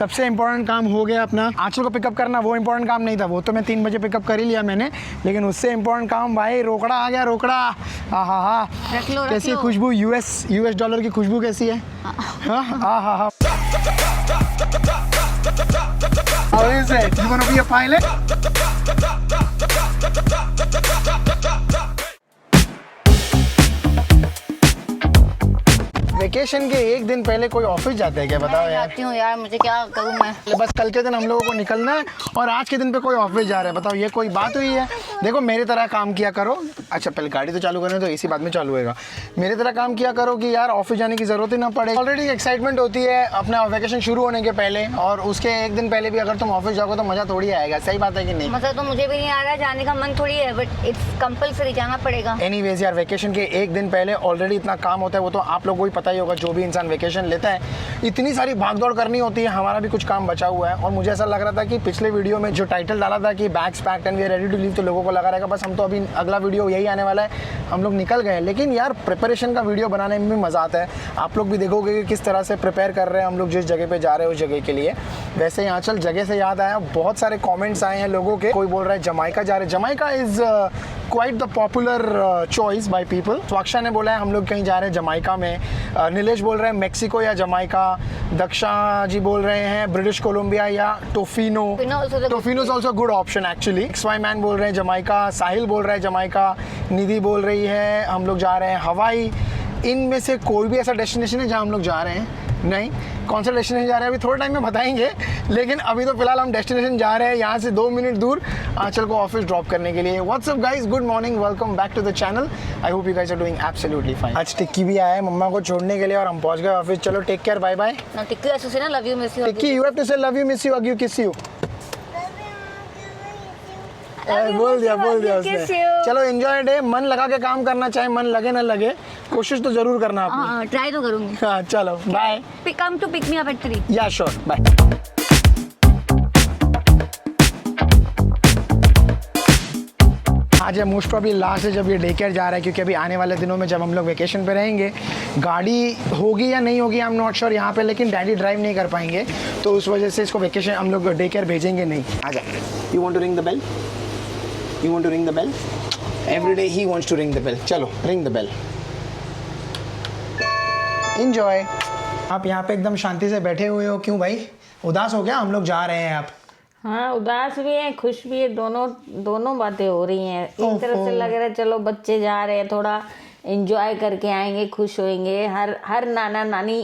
सबसे इम्पोर्टेंट काम हो गया अपना। आंचल को पिकअप करना वो इम्पोर्टेंट काम नहीं था, वो तो मैं 3 बजे पिकअप कर ही लिया मैंने, लेकिन उससे इम्पोर्टेंट काम भाई रोकड़ा आ गया। रोकड़ा हाँ, कैसी खुशबू, यूएस डॉलर की खुशबू कैसी है। हाँ How is it? You wanna be a pilot? Vacation के एक दिन पहले कोई ऑफिस जाता है क्या, बताओ यार। जाती हूँ यार, मुझे क्या करूँ मैं। बस कल के दिन हम लोगों को निकलना है और आज के दिन पे कोई ऑफिस जा रहा है, बताओ ये कोई बात हुई है। देखो मेरी तरह काम किया करो। अच्छा पहले गाड़ी तो चालू करने तो इसी बाद में चालू होगा। मेरी तरह काम किया करो कि यार ऑफिस जाने की जरूरत ही ना पड़े। ऑलरेडी एक्साइटमेंट होती है अपना वेकेशन शुरू होने के पहले, और उसके एक दिन पहले भी अगर तुम ऑफिस जाओगे तो मजा थोड़ी आएगा। सही बात है कि नहीं? मजा तो मुझे भी नहीं आ रहा, जाने का मन थोड़ी है, बट इट्स कंपलसरी, जाना पड़ेगा। एनीवेज यार, वेकेशन के एक दिन पहले ऑलरेडी इतना काम होता है, वो तो आप लोगों को ही पता ही होगा। जो भी इंसान वेकेशन लेता है इतनी सारी भागदौड़ करनी होती है। हमारा भी कुछ काम बचा हुआ है और मुझे ऐसा लग रहा था कि पिछले वीडियो में जो टाइटल डाला था कि bags packed and we are ready to leave, तो लोगों को लगा रहेगा बस हम तो अभी अगला वीडियो यही आने वाला है, हम लोग निकल गए। लेकिन यार प्रिपरेशन का वीडियो बनाने में भी मज़ा आता है। आप लोग भी देखोगे कि किस तरह से प्रिपेयर कर रहे हैं हम लोग जिस जगह पे जा रहे हैं उस जगह के लिए। वैसे यहाँ चल जगह से याद आया, बहुत सारे कॉमेंट्स आए हैं लोगों के। कोई बोल रहा है जमाइका जा रहे हैं। Jamaica is quite the popular choice by people. Swaksha ने बोला है हम लोग कहीं जा रहे हैं जमाइका में। नीलेश बोल रहे हैं मेक्सिको या जमाइका। दक्षा जी बोल रहे हैं ब्रिटिश कोलंबिया या Tofino. Tofino is also good option actually. XY man बोल रहे हैं जमाइका। साहिल बोल रहा है जमाइका। निधि बोल रही है हम लोग जा रहे हैं हवाई। इनमें से कोई भी ऐसा डेस्टिनेशन है जहाँ हम लोग जा रहे हैं? नहीं। कौन सा डेस्टिनेशन जा रहे हैं अभी थोड़े टाइम में बताएंगे, लेकिन अभी तो फिलहाल हम डेस्टिनेशन जा रहे हैं यहाँ से 2 मिनट दूर आंचल को ऑफिस ड्रॉप करने के लिए। What's up guys, good morning, welcome back to the channel. I hope you guys are doing absolutely fine. आज टिक्की भी आया है मम्मा को छोड़ने के लिए और हम पहुंच गए ऑफिस। चलो take care, bye bye. Tikki ऐसे से ना love you miss you. Tikki you have to say love you miss you, अग यू किस यू। बोल दिया उसने। चलो एंजॉय डे। मन लगा के काम करना, चाहे मन लगे ना लगे, कोशिश तो जरूर करना आपने। ट्राई तो करूंगी। हाँ चलो bye. Come to pick me up at 3। Yeah sure, bye. आज है मोस्ट प्रॉब्ली लास्ट है जब ये डे केयर जा रहा है, क्योंकि अभी आने वाले दिनों में जब हम लोग वेकेशन पे रहेंगे गाड़ी होगी या नहीं होगी आई एम नॉट श्योर यहाँ पे, लेकिन डैडी ड्राइव नहीं कर पाएंगे तो उस वजह से इसको वेकेशन हम लोग डे केयर भेजेंगे नहीं। आजा। You want to ring the bell? You want to ring the bell? Every day he wants to ring the bell. चलो ring the bell. Enjoy. आप यहाँ पे एकदम शांति से बैठे हुए हो, क्यों भाई? उदास हो क्या? हम लोग जा रहे हैं आप। हाँ, उदास भी है खुश भी है, दोनों बातें हो रही हैं। एक तरफ से लग रहा है चलो बच्चे जा रहे हैं, थोड़ा एंजॉय करके आएंगे, खुश होएंगे। हर नाना नानी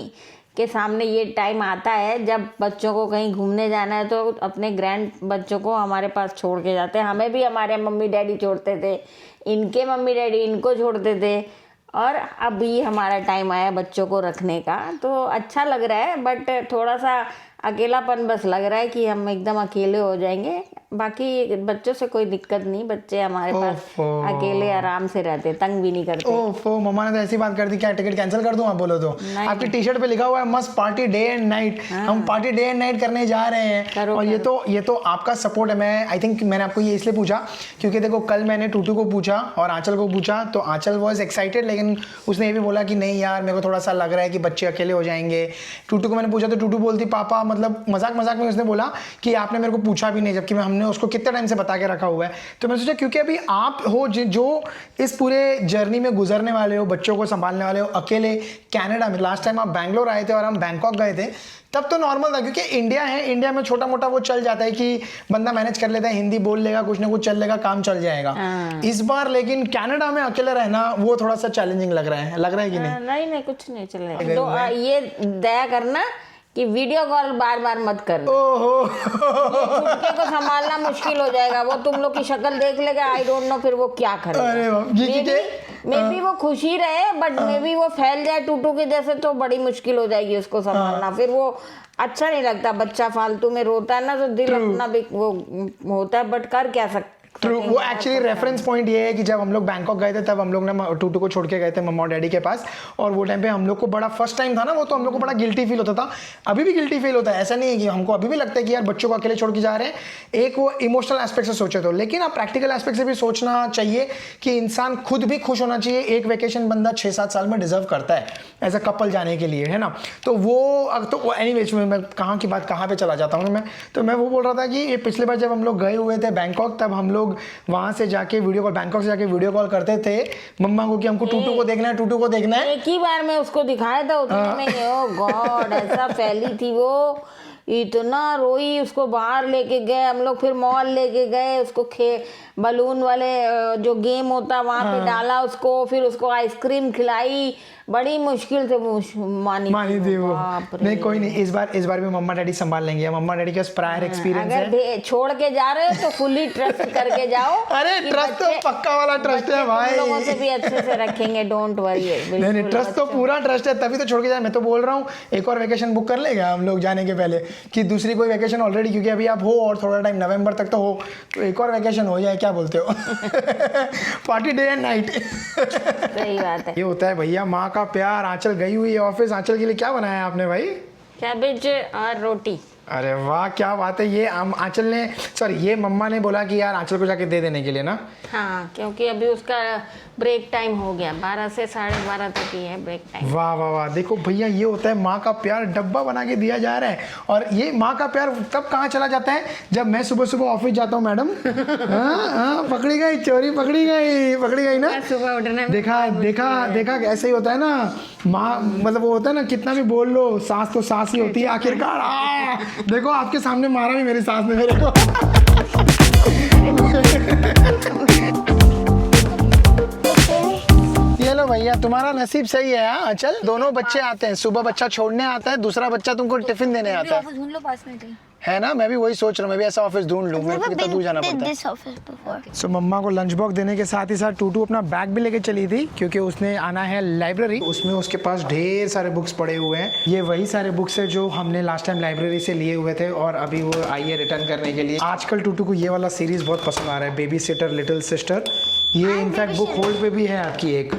के सामने ये टाइम आता है जब बच्चों को कहीं घूमने जाना है तो अपने ग्रैंड बच्चों को हमारे पास छोड़ के जाते हैं। हमें भी हमारे मम्मी डैडी छोड़ते थे, इनके मम्मी डैडी इनको छोड़ते थे, और अभी हमारा टाइम आया बच्चों को रखने का। तो अच्छा लग रहा है, बट थोड़ा सा अकेलापन बस लग रहा है कि हम एकदम अकेले हो जाएंगे। बाकी बच्चों से कोई दिक्कत नहीं, बच्चे हमारे पास अकेले आराम से रहते, तंग भी नहीं करते। ओफो, मम्मा ने तो ऐसी बात कर दी, क्या टिकट कैंसिल कर दूं आप बोलो तो? आपकी टी शर्ट पे लिखा हुआ है must party day and night. हम पार्टी डे एंड नाइट करने जा रहे हैं। और ये तो आपका सपोर्ट है। मैं आई थिंक मैंने आपको ये इसलिए पूछा क्योंकि देखो कल मैंने टूटू को पूछा और आंचल को पूछा, तो आंचल वॉज एक्साइटेड, लेकिन उसने ये भी बोला कि नहीं यार मेरे को थोड़ा सा लग रहा है कि बच्चे अकेले हो जाएंगे। टूटू को मैंने पूछा तो टूटू बोलती पापा, मतलब मजाक में उसने बोला कि आपने मेरे को पूछा भी नहीं, जबकि हमने उसको कितने टाइम से बता के रखा हुआ है। तो मैंने सोचा क्योंकि अभी आप हो जो इस पूरे जर्नी में गुजरने वाले हो, बच्चों को संभालने वाले हो अकेले कनाडा में। लास्ट टाइम आप बैंगलोर आए थे और हम बैंकॉक गए थे, तब तो नॉर्मल था क्योंकि इंडिया है, इंडिया में छोटा मोटा वो चल जाता है कि बंदा मैनेज कर लेता है, हिंदी बोल लेगा, कुछ ना कुछ चल लेगा, काम चल जाएगा। इस बार लेकिन कनाडा में अकेले रहना वो थोड़ा सा चैलेंजिंग लग रहा है कि नहीं? नहीं कुछ नहीं चल रहा है। तो ये दया करना कि वीडियो कॉल बार बार मत करना। छुटके को संभालना मुश्किल हो जाएगा, वो तुम लोग की शक्ल देख लेगा, आई डोंट नो फिर वो क्या करेगा। मे बी वो खुशी रहे, बट मे बी वो फैल जाए टूटू के जैसे, तो बड़ी मुश्किल हो जाएगी उसको संभालना। फिर वो अच्छा नहीं लगता, बच्चा फालतू में रोता है ना तो दिल अपना भी वो होता है, बट कर क्या सकते ट्रू, वो एक्चुअली रेफरेंस पॉइंट ये है कि जब हम लोग बैंकॉक गए थे तब हम लोग ना टूटू को छोड़ के गए थे मम्मा और डैडी के पास, और वो टाइम पे हम लोग को बड़ा फर्स्ट टाइम था ना वो, तो हम लोग को बड़ा गिल्टी फील होता था। अभी भी गिल्टी फील होता है, ऐसा नहीं है कि हमको अभी भी लगता है कि यार बच्चों को अकेले छोड़ के जा रहे हैं। एक वो इमोशनल एस्पेक्ट से सोचे तो, लेकिन आप प्रैक्टिकल एस्पेक्ट से भी सोचना चाहिए कि इंसान खुद भी खुश होना चाहिए। एक वेकेशन बंदा 6-7 साल में डिजर्व करता है एज अ कपल जाने के लिए, है ना। तो वो एनीवेज मैं कहाँ की बात कहाँ पे चला जाता हूँ मैं, तो मैं वो बोल रहा था कि ये पिछले बार जब हम लोग गए हुए थे बैंकॉक, तब हम लोग वहाँ से जाके वीडियो कॉल, बैंकॉक से जाके वीडियो कॉल करते थे मम्मा को कि हमको टूटू को देखना है, टूटू को देखना है। एक ही बार में उसको दिखाया था उतने में, ओ गॉड ऐसा फैली थी वो, इतना रोई। उसको बाहर लेके गए हम लोग, फिर मॉल लेके गए उसको, बलून वाले जो गेम होता वहाँ पे डाला उसको, फिर उसको आइसक्रीम खिलाई, बड़ी मुश्किल से मानी थी वो। नहीं कोई नहीं, इस बार भी मम्मा डैडी संभाल लेंगे। मम्मा डैडी के प्रायर एक्सपीरियंस है। अगर छोड़ के जा रहे हो तो फुल्ली ट्रस्ट करके जाओ। अरे ट्रस्ट तो पक्का वाला ट्रस्ट है भाई, लोगों से भी अच्छे से रखेंगे, डोंट वरी। नहीं ट्रस्ट तो पूरा ट्रस्ट है, तभी तो छोड़ के जाए। मैं तो बोल रहा हूँ एक और वेकेशन बुक कर लेगा हम लोग जाने के पहले, कि दूसरी कोई वेकेशन ऑलरेडी, क्योंकि अभी आप हो और थोड़ा टाइम नवंबर तक तो हो, तो एक और वेकेशन हो जाए, क्या बोलते हो? Party day and night. सही बात है। ये होता है भैया माँ का प्यार। आंचल गई हुई है ऑफिस, आंचल के लिए क्या बनाया आपने भाई? कैबेज और रोटी। अरे वाह क्या बात है। ये आंचल ने, सॉरी ये मम्मा ने बोला कि यार आंचल को जाके दे देने के लिए ना। हाँ, क्योंकि अभी उसका ब्रेक टाइम हो गया, 12 से 12:30 तक ही है ब्रेक टाइम। वाह वाह वाह, देखो भैया ये होता है माँ का प्यार, डब्बा बना के दिया जा रहा है। और ये माँ का प्यार तब कहाँ चला जाता है, जब मैं सुबह सुबह ऑफिस जाता हूँ मैडम। हाँ पकड़ी गई चोरी, पकड़ी गई ना। सुबह उठने देखा ऐसे ही होता है ना माँ, मतलब वो होता है ना, कितना भी बोल लो सास तो सास ही होती है आखिरकार। देखो आपके सामने मारा भी मेरी सास ने मेरे को। ये लो भैया तुम्हारा नसीब सही है। हाँ चल, दोनों बच्चे आते हैं, सुबह बच्चा छोड़ने आता है, दूसरा बच्चा तुमको टिफिन देने आता है। ढूंढ लो पास में कहीं। है ना, मैं भी वही सोच रहा हूँ, मैं भी ऐसा ऑफिस ढूंढ लूँ, मेरे को कितना दूर जाना पड़ता है। सो मम्मा को लंच बॉक्स देने के साथ ही साथ टूटू अपना बैग भी लेके चली थी, क्योंकि उसने आना है लाइब्रेरी। उसमें उसके पास ढेर सारे बुक्स पड़े हुए हैं। ये वही सारे बुक्स है जो हमने लास्ट टाइम लाइब्रेरी से लिए हुए थे, और अभी वो आई है रिटर्न करने के लिए। आजकल टूटू को ये वाला सीरीज बहुत पसंद आ रहा है, बेबी सिटर लिटिल सिस्टर। ये इनफैक्ट बुक होल्ड पे भी है आपकी एक,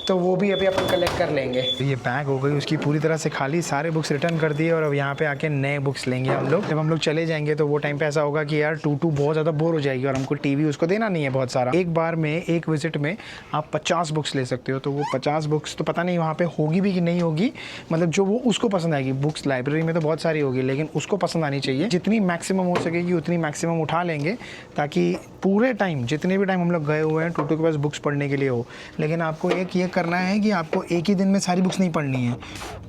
तो वो भी अभी अपन कलेक्ट कर लेंगे। ये बैग हो गई उसकी पूरी तरह से खाली, सारे बुक्स रिटर्न कर दिए, और अब यहाँ पे आके नए बुक्स लेंगे हम लोग। जब हम लोग चले जाएंगे तो वो टाइम पे ऐसा होगा कि यार टूटू बहुत ज़्यादा बोर हो जाएगी, और हमको टीवी उसको देना नहीं है बहुत सारा। एक बार में एक विजिट में आप 50 बुक्स ले सकते हो, तो वो 50 बुक्स तो पता नहीं वहाँ पे होगी भी कि नहीं होगी, मतलब जो वो उसको पसंद आएगी। बुक्स लाइब्रेरी में तो बहुत सारी होगी, लेकिन उसको पसंद आनी चाहिए। जितनी मैक्सिमम हो सकेगी उतनी मैक्सिमम उठा लेंगे, ताकि पूरे टाइम जितने भी टाइम हम लोग गए हुए हैं टूटू के पास बुक्स पढ़ने के लिए हो। लेकिन आपको एक ये करना है कि आपको एक ही दिन में सारी बुक्स नहीं पढ़नी है।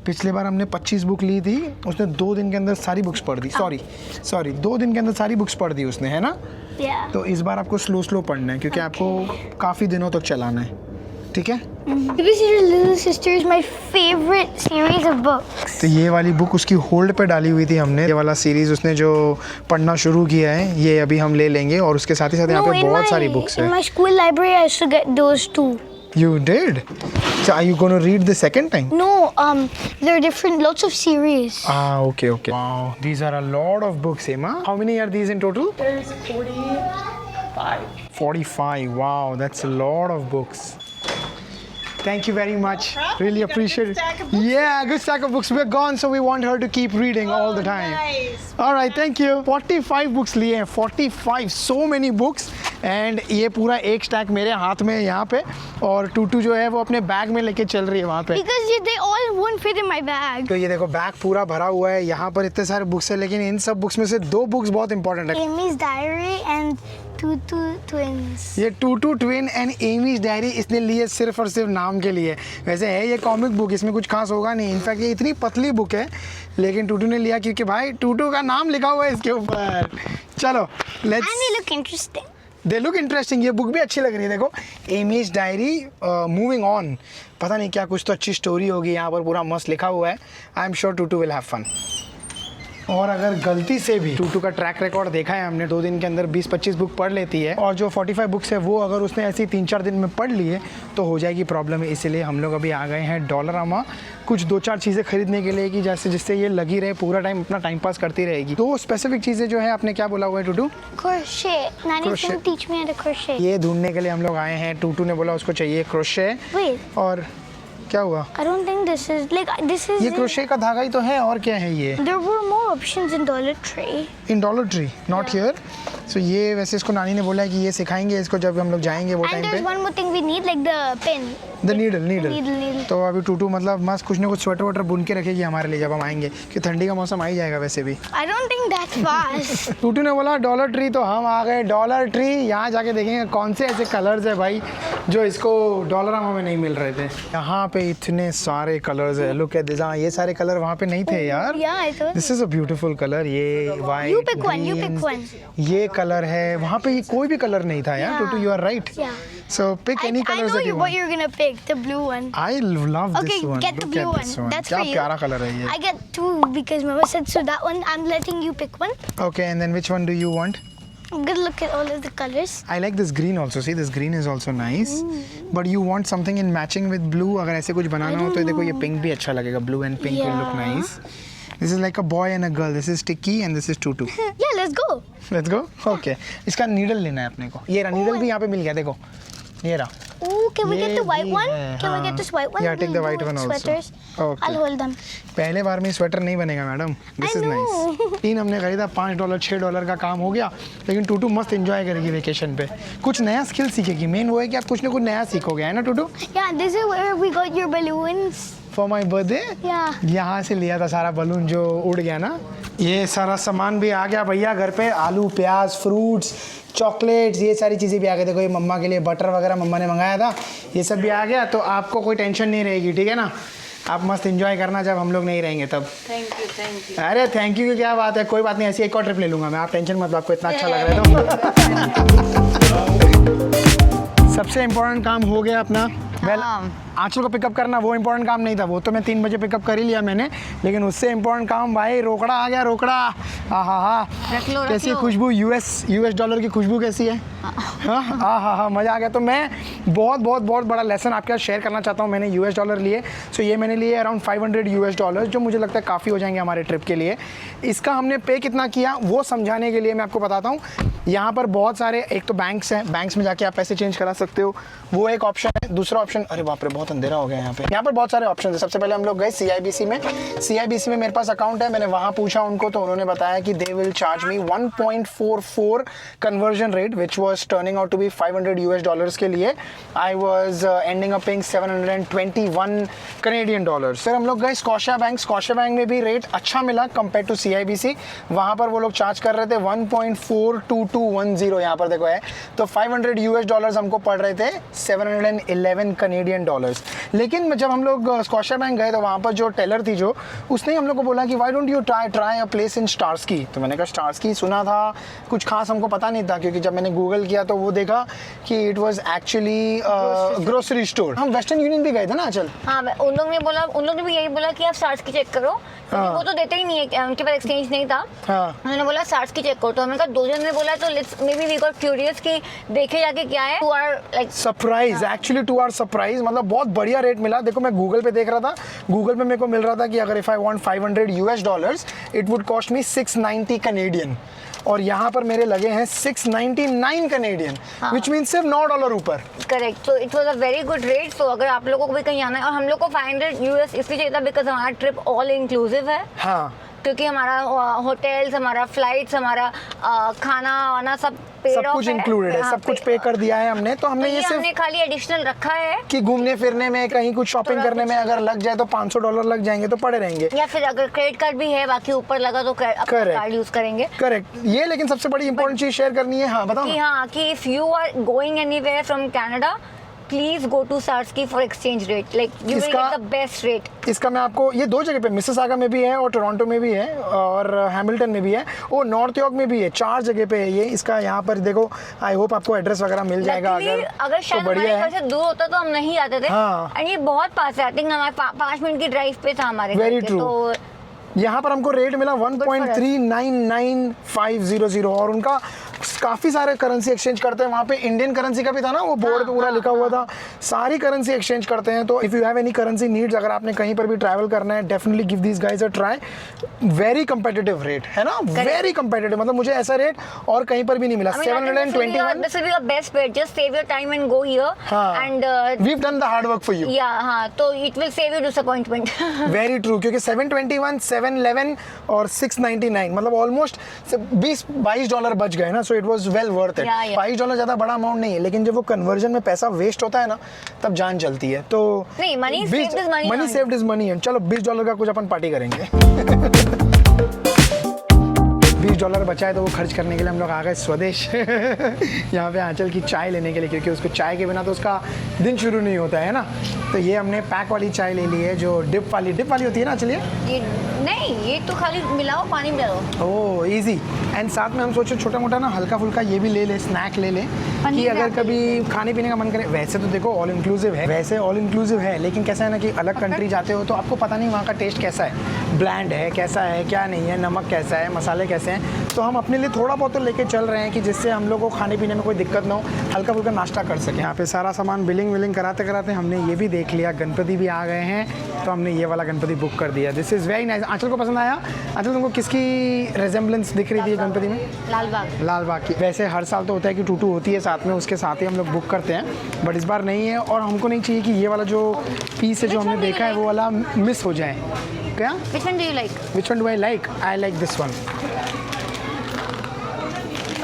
पिछले बार हमने 25 बुक ली थी, उसने 2 दिन के अंदर सारी बुक्स पढ़ दी। सॉरी 2 दिन के अंदर सारी बुक्स पढ़ दी उसने, है ना। तो इस बार आपको स्लो पढ़ना है, क्योंकि आपको काफ़ी दिनों तक चलाना है, ठीक है। Baby Sister Little Sister is my favorite series of books. तो ये वाली बुक उसकी होल्ड पे डाली हुई थी हमने। ये वाला सीरीज उसने जो पढ़ना शुरू किया है, ये अभी हम ले लेंगे। और उसके साथ ही साथ यहाँ पे बहुत सारी बुक्स है। In my school library, I used to get those too. You did? So are you going to read the second time? No, there are lots of series. Okay. Wow, these are a lot of books, Emma. How many are these in total? There's 45. 45. Wow, that's a lot of books. Thank you very much. Really appreciate it. Yeah, good stack of books. We're gone, so we want her to keep reading all the time. Nice. All right, thank you. 45 books लिए हैं, 45, so many books. And ये पूरा एक stack मेरे हाथ में है यहाँ पे, और टूटू जो है वो अपने बैग में लेके चल रही है वहाँ पे। Because they all won't fit in my bag. तो ये देखो बैग पूरा भरा हुआ है, यहाँ पर इतने सारे बुक्स है, लेकिन इन सब बुक्स में से 2 बुक्स बहुत इंपॉर्टेंट है। Amy's Diary and Tutu Twins. ये टूटू ट्विन एंड एमीज डायरी इसने लिए सिर्फ और सिर्फ नाम के लिए। वैसे है ये कॉमिक बुक, इसमें कुछ खास होगा नहीं। इनफैक्ट ये इतनी पतली बुक है, लेकिन टूटू ने लिया क्योंकि भाई टूटू का नाम लिखा हुआ है इसके ऊपर। चलो let's. And they look interesting. They look interesting. ये बुक भी अच्छी लग रही है, देखो एमीज डायरी मूविंग ऑन। पता नहीं क्या, कुछ तो अच्छी स्टोरी होगी। यहाँ पर पूरा मस्त लिखा हुआ है। I am sure Tutu will have fun. और अगर गलती से भी टूटू का ट्रैक रिकॉर्ड देखा है हमने, 2 दिन के अंदर 20-25 बुक पढ़ लेती है, और जो 45 बुक्स है वो अगर उसने ऐसी 3-4 दिन में पढ़ लिए तो हो जाएगी प्रॉब्लम। इसीलिए हम लोग अभी आ गए हैं डॉलरामा कुछ 2-4 चीज़ें खरीदने के लिए, कि जैसे जिससे ये लगी रहे पूरा टाइम, अपना टाइम पास करती रहेगी। तो स्पेसिफिक चीज़ें जो है आपने क्या बोला हुआ है टूटू? Crochet. Nani's Crochet. gonna teach me how to crochet. ये ढूंढने के लिए हम लोग आए हैं। टूटू ने बोला उसको चाहिए क्रोशे। Wait, और क्या हुआ? I don't think this is like this is. ये क्रोशे का धागा ही तो है, और क्या है ये? There were more options in Dollar Tree. In Dollar Tree, not here. So ये वैसे इसको नानी ने बोला है कि ये सिखाएंगे इसको जब हम लोग जाएंगे वो And टाइम there's पे। one more thing we need, like the pin. The needle needle. तो अभी टूटू मतलब मस्त कुछ ना कुछ स्वेटर वटर बुन के रखेगी हमारे लिए जब हम आएंगे, कि ठंडी का मौसम आ ही जाएगा वैसे भी। I don't think that's fast. टूटू ने बोला डॉलर ट्री, तो हम आ गए डॉलर ट्री। यहाँ जाके देखेंगे कौन से ऐसे कलर्स है भाई जो इसको डॉलरामा में नहीं मिल रहे थे। यहाँ पे इतने सारे कलर्स है, लुक एट दिस। ये सारे कलर वहाँ पे नहीं थे यार। Yeah, I thought. This is a beautiful colour. ये white, You pick one, you pick one. ये कलर है, वहाँ पे कोई भी कलर नहीं था यार। Yeah. Tutu, you are right. Yeah. So pick any I colors know that you what want. you're gonna pick, the blue one. I love this Okay, one. get the Look blue at one. this one. That's क्या for you. प्यारा colour है ये। I get 2 because Mama said so. That one, I'm letting you pick one. Okay, and then which one do you want? I'm gonna look at all of the colors. I like this green also. See, this green is also nice. But you want something in matching with blue. अगर ऐसे कुछ बनाना हो तो देखो ये pink भी अच्छा लगेगा. Blue and pink will look Yeah. nice. This is like a boy and a girl. This is Tikki and this is Tutu. Yeah, let's go. Let's go. Okay. इसका needle लेना है अपने को. ये रहा needle भी यहाँ पे मिल गया देखो. ये रहा. Oh, can we ये get the white भी one? है, Can we हाँ. get this white one? Yeah, take the We'll white do one with also. Sweaters. Okay. I'll hold them. पहले बार में स्वेटर नहीं बनेगा madam. This I is know. nice. 3 हमने खरीदा, $5 $6 का काम हो गया. लेकिन टूटू मस्त एंजॉय करेगी वेकेशन पे. कुछ नया स्किल सीखेगी. मेन वो है कि आप कुछ ना कुछ नया सीखोगे, है ना टूटू? Yeah, this is where we got your balloons. For my birthday. Yeah. यहाँ से लिया था सारा बलून जो उड़ गया ना। ये सारा सामान भी आ गया भैया घर पे। आलू, प्याज, फ्रूट्स, चॉकलेट्स, ये सारी चीज़ें भी आ गई। देखो ये मम्मा के लिए बटर वगैरह मम्मा ने मंगाया था, ये सब भी आ गया। तो आपको कोई टेंशन नहीं रहेगी, ठीक है ना? आप मस्त एंजॉय करना जब हम लोग नहीं रहेंगे तब। Thank you. अरे थैंक यू की क्या बात है, कोई बात नहीं, ऐसी एक और ट्रिप ले लूँगा मैं, आप टेंशन मत लो, आपको इतना अच्छा लग रहा है तो। सबसे इम्पोर्टेंट काम हो गया अपना। वेल आंचल को पिकअप करना वो इम्पोर्टेंट काम नहीं था, वो तो मैं 3 बजे पिकअप कर ही लिया मैंने। लेकिन उससे इम्पोर्टेंट काम भाई रोकड़ा आ गया, रोकड़ा। हाँ, रख लो, कैसी खुशबू, यूएस डॉलर की खुशबू कैसी है? हाँ, मज़ा आ गया। तो मैं बहुत बड़ा लेसन आपके साथ शेयर करना चाहता हूँ। मैंने यूएस डॉलर लिए, सो ये मैंने लिए अराउंड $500 जो मुझे लगता है काफ़ी हो जाएंगे हमारे ट्रिप के लिए। इसका हमने पे कितना किया वो समझाने के लिए मैं आपको बताता हूँ। यहाँ पर बहुत सारे, एक तो बैंक्स हैं, बैंक्स में जाके आप पैसे चेंज करा सकते हो, वो एक ऑप्शन है। दूसरा ऑप्शन, अरे बाप रे बहुत अंधेरा हो गया यहाँ पर बहुत सारे ऑप्शन है। सबसे पहले हम लोग गए CIBC में मेरे पास अकाउंट है। मैंने वहाँ पूछा उनको, तो उन्होंने बताया कि they will charge me 1.44 conversion rate which was turning out to be $500 के लिए। I was ending up paying $721 Canadian dollars. फिर हम लोग गए स्कॉशिया बैंक में भी रेट अच्छा मिला कंपेयर टू CIBC। वहाँ पर वो लोग चार्ज कर रहे थे 1.42210, यहाँ पर देखो है। तो $500 हमको पड़ रहे थे 711 कैनेडियन डॉलर्स। लेकिन जब हम लोग स्कॉशिया बैंक गए तो वहाँ पर जो टेलर थी जो, उसने हम लोग को बोला कि why don't you try a place in Starsky. तो मैंने कहा स्टार्सकी सुना था, कुछ खास हमको पता नहीं था, क्योंकि जब मैंने गूगल किया तो वो देखा कि it was actually grocery store. हम वेस्टर्न यूनियन भी गए थे ना आंचल। हाँ, उन लोग ने भी यही बोला कि आप स्टार्स की चेक करो। वो तो देते ही नहीं है, उनके पास एक्सचेंज नहीं था। उन्होंने बोला स्टार्स की चेक करो। तो हमने कहा 2 जन ने बोला तो let's maybe we got curious कि देखे जाके क्या है। To our like surprise, actually to our surprise, मतलब बहुत बढ़िया रेट मिला। देखो मैं गूगल पे देख रहा था, गूगल पे मेरे को मिल रहा था कि अगर if I want $500 it would cost me 690 Canadian, और यहाँ पर मेरे लगे हैं 699 कैनेडियन, विच मीन सिर्फ $9 ऊपर। करेक्ट। तो it was a very good rate. तो अगर आप लोगों को भी कहीं आना है, और हम लोग को $500 इसलिए चाहिए था बिकॉज हमारा ट्रिप ऑल इंक्लूसिव है। हाँ, क्योंकि हमारा होटल्स, हमारा फ्लाइट्स, हमारा खाना वाना सब कुछ इंक्लूडेड है, सब कुछ पे कर दिया है हमने। तो हमने ये हमने सिर्फ खाली एडिशनल रखा है कि घूमने फिरने में, कहीं कुछ शॉपिंग करने में अगर लग जाए तो $500 लग जाएंगे तो पड़े रहेंगे। या फिर अगर क्रेडिट कार्ड भी है बाकी ऊपर लगा तो कार्ड यूज करेंगे। करेक्ट। ये लेकिन सबसे बड़ी इंपॉर्टेंट चीज शेयर करनी है। हाँ बताओ। कि if you are going anywhere from Canada, please go to Starsky for exchange rate, like you will get the best rate. इसका मैं आपको, ये 2 जगह पे, मिसिसागा में भी है और टोरंटो में भी है और हैमिल्टन में भी है, और नॉर्थ यॉर्क में भी है, 4 जगह पे है ये। इसका यहाँ पर देखो, आई होप आपको एड्रेस वगैरह मिल जाएगा। अगर शायद तो बढ़िया हमारे घर से दूर होता तो हम नहीं जाते थे। हाँ। एंड ये बहुत पास है, आई थिंक हमारे 5 मिनट की ड्राइव पे था हमारे घर Very के। true. तो यहाँ पर हमको रेट मिला 1.399500 और उनका काफ़ी सारे करेंसी एक्सचेंज करते हैं। वहाँ पे इंडियन करेंसी का भी था ना, वो बोर्ड पे पूरा लिखा हुआ था, सारी करेंसी एक्सचेंज करते हैं। तो if you have any currency needs, अगर आपने कहीं पर भी ट्रैवल करना है, definitely give these guys a try. Very competitive rate है ना, वेरी कंपेटिटिव, मतलब मुझे ऐसा रेट और कहीं पर भी नहीं मिला। 721 This will be your best bet. Just save your time and go here. And we've done the hard work for you. Yeah, हाँ, तो it will save you disappointment. Very true, क्योंकि 721, 711 और 699 मतलब ऑलमोस्ट $20-22 बच गए ना। So it was well worth it. $22 ज़्यादा बड़ा अमाउंट नहीं है, लेकिन जब वो कन्वर्जन में पैसा वेस्ट होता है ना, तब जान चलती है। तो नहीं, मनी सेव्ड इज मनी। चलो $20 का कुछ अपन पार्टी करेंगे। $20 बचा है तो वो खर्च करने के लिए हम लोग आ गए स्वदेश। यहाँ पे आंचल की चाय लेने के लिए, क्योंकि उसको चाय के बिना तो उसका दिन शुरू नहीं होता है ना। तो ये हमने पैक वाली चाय ले ली है, जो डिप वाली होती है ना। चलिए, ये नहीं, ये तो खाली मिलाओ, पानी मिलाओ। ओह इजी। एंड साथ में हम सोचे छोटा मोटा ना हल्का फुल्का ये भी ले ले, स्नैक ले ले, कि अगर कभी खाने पीने का मन करे। वैसे तो देखो ऑल इंक्लूसिव है, लेकिन कैसा है ना कि अलग कंट्री जाते हो तो आपको पता नहीं वहाँ का टेस्ट कैसा है, ब्लैंड है, कैसा है, क्या नहीं है, नमक कैसा है, मसाले कैसे हैं। तो हम अपने लिए थोड़ा बहुत तो लेके चल रहे हैं कि जिससे हम लोग को खाने पीने में कोई दिक्कत ना हो, हल्का फुल्का नाश्ता कर सकें। यहाँ पे सारा सामान बिलिंग कराते कराते हमने ये भी देख लिया, गणपति भी आ गए हैं, तो हमने ये वाला गणपति बुक कर दिया। This is very nice. Aanchal को पसंद आया? आंचल तुमको किसकी रेजेंबलेंस दिख रही थी गणपति में? लाल बाग की। वैसे हर साल तो होता है कि टूटू होती है साथ में, उसके साथ ही हम लोग बुक करते हैं, बट इस बार नहीं है। और हमको नहीं चाहिए कि ये वाला जो पीस है जो हमने देखा है वो वाला मिस हो जाए। क्या? Which one do you like? Which one do I like? I like this one.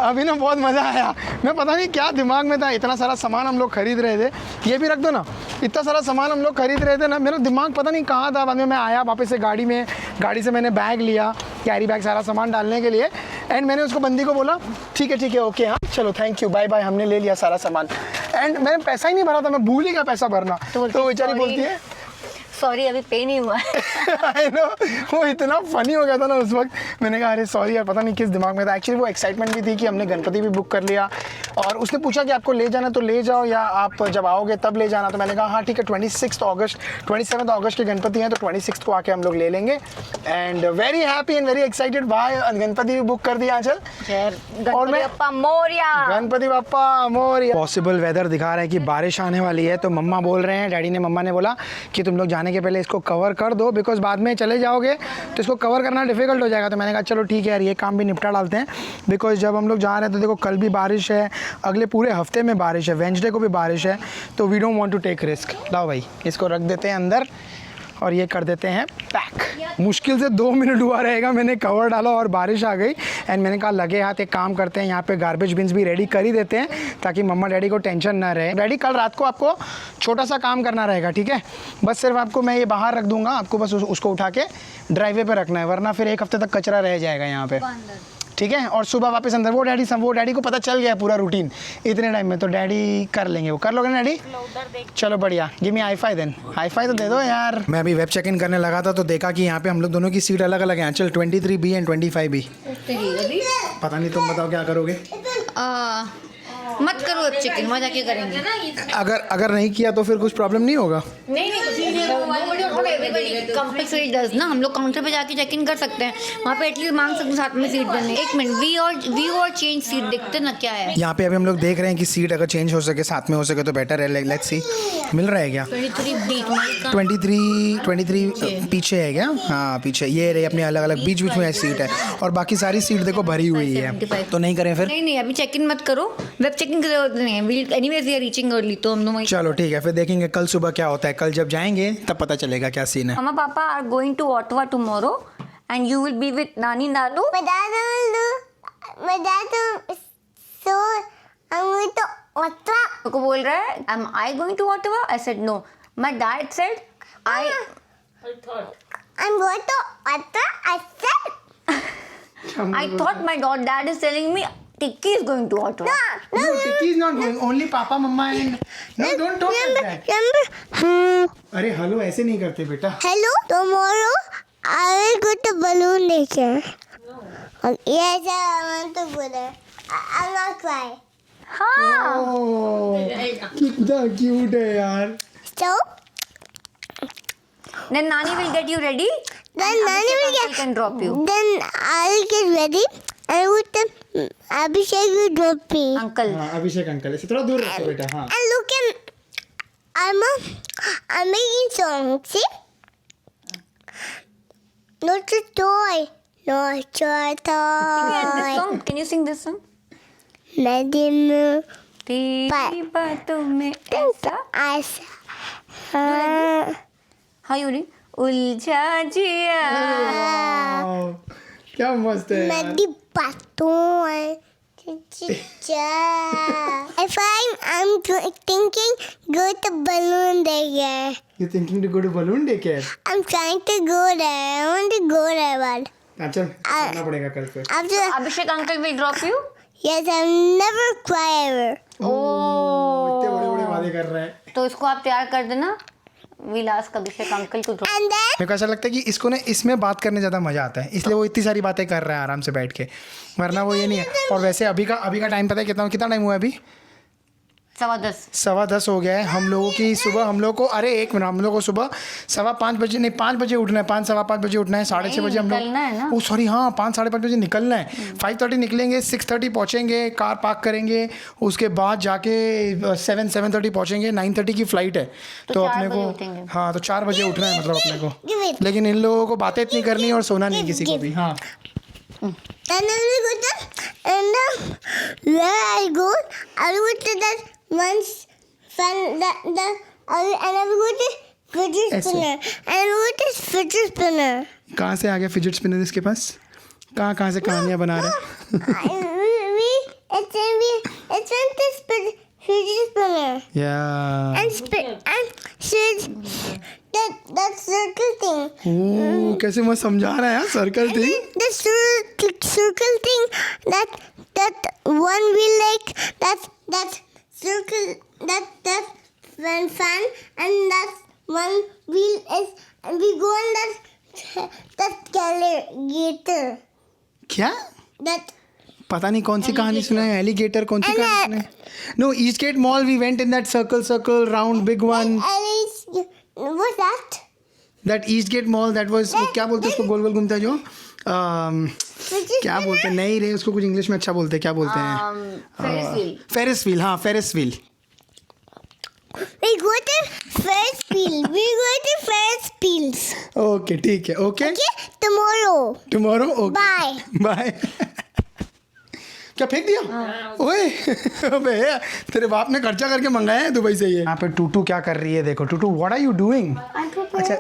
अभी ना बहुत मज़ा आया। मैं पता नहीं क्या दिमाग में था, इतना सारा सामान हम लोग खरीद रहे थे। ये भी रख दो ना, इतना सारा सामान हम लोग खरीद रहे थे ना, मेरा दिमाग पता नहीं कहाँ था। बाद में मैं आया वापस से गाड़ी से मैंने बैग लिया, कैरी बैग, सारा सामान डालने के लिए। एंड मैंने उसको बंदी को बोला ठीक है ओके, हाँ चलो थैंक यू, बाय बाय। हमने ले लिया सारा सामान। एंड मैंने पैसा ही नहीं भरा था, मैं भूल ही गया पैसा भरना। तो बेचारी बोलती है सॉरी, अभी पे नहीं हुआ। I know, वो इतना फनी हो गया था ना उस वक्त। मैंने कहा अरे सॉरी यार, पता नहीं किस दिमाग में था। एक्चुअली वो एक्साइटमेंट भी थी कि हमने गणपति भी बुक कर लिया, और उसने पूछा कि आपको ले जाना तो ले जाओ, या आप जब आओगे तब ले जाना। तो मैंने कहा हाँ ठीक है, 27 अगस्त के गणपति हैं, तो 26 को आके हम लोग ले लेंगे। And very happy and very excited. भाई गणपति भी बुक कर दिया आंचल। और मैं गणपति बप्पा मोरिया। पॉसिबल वेदर दिखा रहा है कि बारिश आने वाली है, तो मम्मा बोल रहे हैं, डैडी ने, मम्मा ने बोला कि तुम लोग जाने के पहले इसको कवर कर दो, बिकॉज बाद में चले जाओगे तो इसको कवर करना डिफिकल्ट हो जाएगा। तो मैंने कहा चलो ठीक है यार, ये काम भी निपटा डालते हैं, बिकॉज जब हम लोग जा रहे हैं तो देखो कल भी बारिश है, अगले पूरे हफ्ते में बारिश है, वेंसडे को भी बारिश है, तो we don't want to take risk. लाओ भाई, इसको रख देते हैं अंदर और ये कर देते हैं पैक। मुश्किल से 2 मिनट हुआ रहेगा, मैंने कवर डाला और बारिश आ गई। एंड मैंने कहा लगे हाथ एक काम करते हैं, यहाँ पे गार्बेज बिन्स भी रेडी कर ही देते हैं, ताकि मम्मा डैडी को टेंशन ना रहे। डैडी कल रात को आपको छोटा सा काम करना रहेगा, ठीक है? बस सिर्फ आपको मैं ये बाहर रख दूंगा, आपको बस उसको उठा के ड्राइवे पे रखना है, वरना फिर 1 हफ्ते तक कचरा रह जाएगा यहाँ पे, ठीक है? और सुबह वापस अंदर। वो डैडी को पता चल गया पूरा रूटीन इतने टाइम में, तो डैडी कर लेंगे। वो कर लोगे ना डैडी? चलो बढ़िया, give me high five then. High five तो दे दो यार। मैं अभी वेब चेक इन करने लगा था, तो देखा कि यहाँ पे हम लोग दोनों की सीट अलग अलग है। चल 23B एंड 25B। पता नहीं, तुम बताओ क्या करोगे? मत करो वेब चेकिंग, वहाँ जाके करेंगे। अगर नहीं किया तो फिर कुछ प्रॉब्लम नहीं होगा? नहीं, कंपल्सरी डज ना, हम लोग काउंटर पे जाके चेक इन कर सकते हैं, वहाँ पे एटलीस्ट मांग सकते हैं साथ में सीट देने। 1 मिनट, वी और चेंज सीट देखते ना क्या है। यहाँ पे अभी हम लोग देख रहे हैं कि सीट अगर चेंज हो सके, साथ में हो सके तो बेटर है। लेट्स सी, मिल रहा है क्या? 23 पीछे है क्या? हाँ पीछे, ये रही अपनी अलग अलग बीच में सीट है, और बाकी सारी सीट देखो भरी हुई है। तो नहीं करें फिर? नहीं, अभी चेक इन मत करो, वेब चेकिंग की जरूरत नहीं है। Anyways we are reaching early, तो हम लोग चलो ठीक है, फिर देखेंगे कल सुबह क्या होता है। कल जब जाएंगे तब पता चलेगा क्या सीन है। Mumma papa are going to Ottawa tomorrow and you will be with Nani Nanu. My dad so I'm going to Ottawa. को बोल रहा है am I going to Ottawa? I said no. My dad said I'm going to Ottawa. I said I thought my dad is telling me Tikki is going to Ottawa. No, Tikki is not going. Only Papa, Mama and no, don't talk like that. अरे hello ऐसे नहीं करते बेटा। Hello, tomorrow I will go to balloon nature. Yes, I want to go there. I'll not cry. हाँ। कितना cute है यार। So? Then Nani will get you ready. Then Nani will Uncle can drop you. Then I'll get ready and with the Abhishek will drop me. Uncle. हाँ अभिषेक uncle ऐसे थोड़ा दूर रखो बेटा हाँ And look at I'm making song. See? Not a toy. Not a toy. Can you sing this song? Madam. तेरी बातों में ऐसा How you read? उलझा जिया. क्या मस्त है मेरी बातों If I'm thinking go to balloon daycare. You thinking to go to balloon daycare? I'm trying to go there. I want to go there, but अच्छा करना पड़ेगा कल फिर after Abhishek uncle will drop you? yes, I'll never cry ever. इतने बड़े बड़े वादे कर रहा है तो इसको आप तैयार कर देना. We'll ask Abhishek uncle to drop. And then मेरे को ऐसा लगता है कि इसको ना इसमें बात करने ज़्यादा मज़ा आता है इसलिए वो इतनी सारी बातें कर रहा है आराम से बैठ के वरना वो ये नहीं है और वैसे अभी का टाइम पता है कितना टाइम हुआ है अभी 10:15. 10:15 हो गया है हम लोगों की सुबह हम लोग को अरे एक मिनट हम लोग को सुबह 5:15 बजे नहीं 5 बजे उठना है 5-5:15 बजे उठना है 6:30 बजे हम निकलना है ना? लोग ओ सॉरी हाँ 5-5:30 बजे निकलना है 5:30 निकलेंगे 6:30 पहुँचेंगे कार पार्क करेंगे उसके बाद जाके 7:30 पहुँचेंगे 9:30 की फ़्लाइट है तो 4 अपने बजे को उठेंगे। हाँ तो 4 बजे उठना है मतलब अपने को give it. लेकिन इन लोगों को बातें इतनी करनी है और सोना नहीं किसी को भी हाँ Then I will go to and where I go to that once fun that and I will go to fidget ऐसे। spinner and I will go to fidget spinner. कहाँ से आ गया फिजिट स्पिनर इसके पास कहाँ से कहानियाँ बना रहे हैं It's in this fidget spinner या and that circle thing. ओ कैसे मैं समझा रहा है सर्कल थी The circle thing that one wheel like that circle that fan and that one wheel is and we go in that alligator क्या that पता नहीं कौन सी कहानी सुना है एलिगेटर कौन सी कहानी सुना है no Eastgate Mall we went in that circle round big one what's that? That Eastgate Mall that was क्या बोलते हैं उसको गोल गोल घूमता है जो क्या बोलते हैं नहीं रे उसको कुछ इंग्लिश में अच्छा बोलते हैं क्या बोलते हैं Ferris wheel. फेरिस व्हील हाँ Ferris wheel We go to Ferris wheel. We go to Ferris wheels. Okay ठीक है okay Okay, tomorrow. Tomorrow okay Bye. Bye क्या फेंक दिया ओए अबे तेरे बाप ने खर्चा करके मंगाया है दुबई से ये यहाँ पे टूटू क्या कर रही है देखो Tutu what are you doing I'm preparing. अच्छा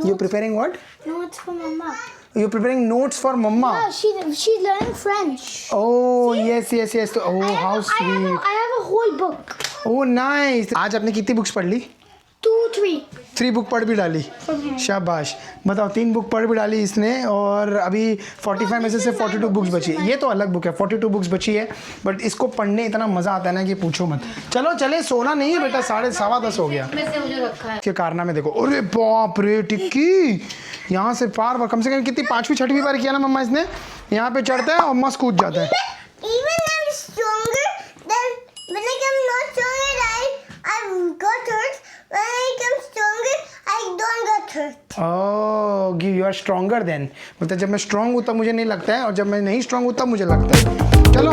you preparing what Notes for Mama. You preparing notes for mama She's learning French. Oh yes oh how I sweet have a whole book. Oh nice आज आपने कितनी books पढ़ ली 2, 3. 3 book पढ़ भी डाली शाबाश बताओ 3 बुक पढ़ भी डाली इसने और अभी 45 में से 42 बुक्स बची है ये तो अलग बुक है 42 बुक्स बची है बट इसको पढ़ने इतना मज़ा आता है ना कि पूछो मत चलो चले सोना नहीं है बेटा 10:30 हो गया में से मुझे रखा है. इसके कारनामे देखो अरे बाप रे टिक्की यहाँ से पार कम से कम कितनी 5वीं 6वीं बार किया ना मम्मा इसने यहाँ पे चढ़ता है और मस्त कूद जाता है Even I'm stronger than when I'm not stronger, I got hurt. When I'm stronger, I don't get hurt. Oh you are stronger then मतलब जब मैं स्ट्रॉन्ग हूँ तब मुझे नहीं लगता है और जब मैं नहीं स्ट्रॉन्ग हूँ तब मुझे लगता है चलो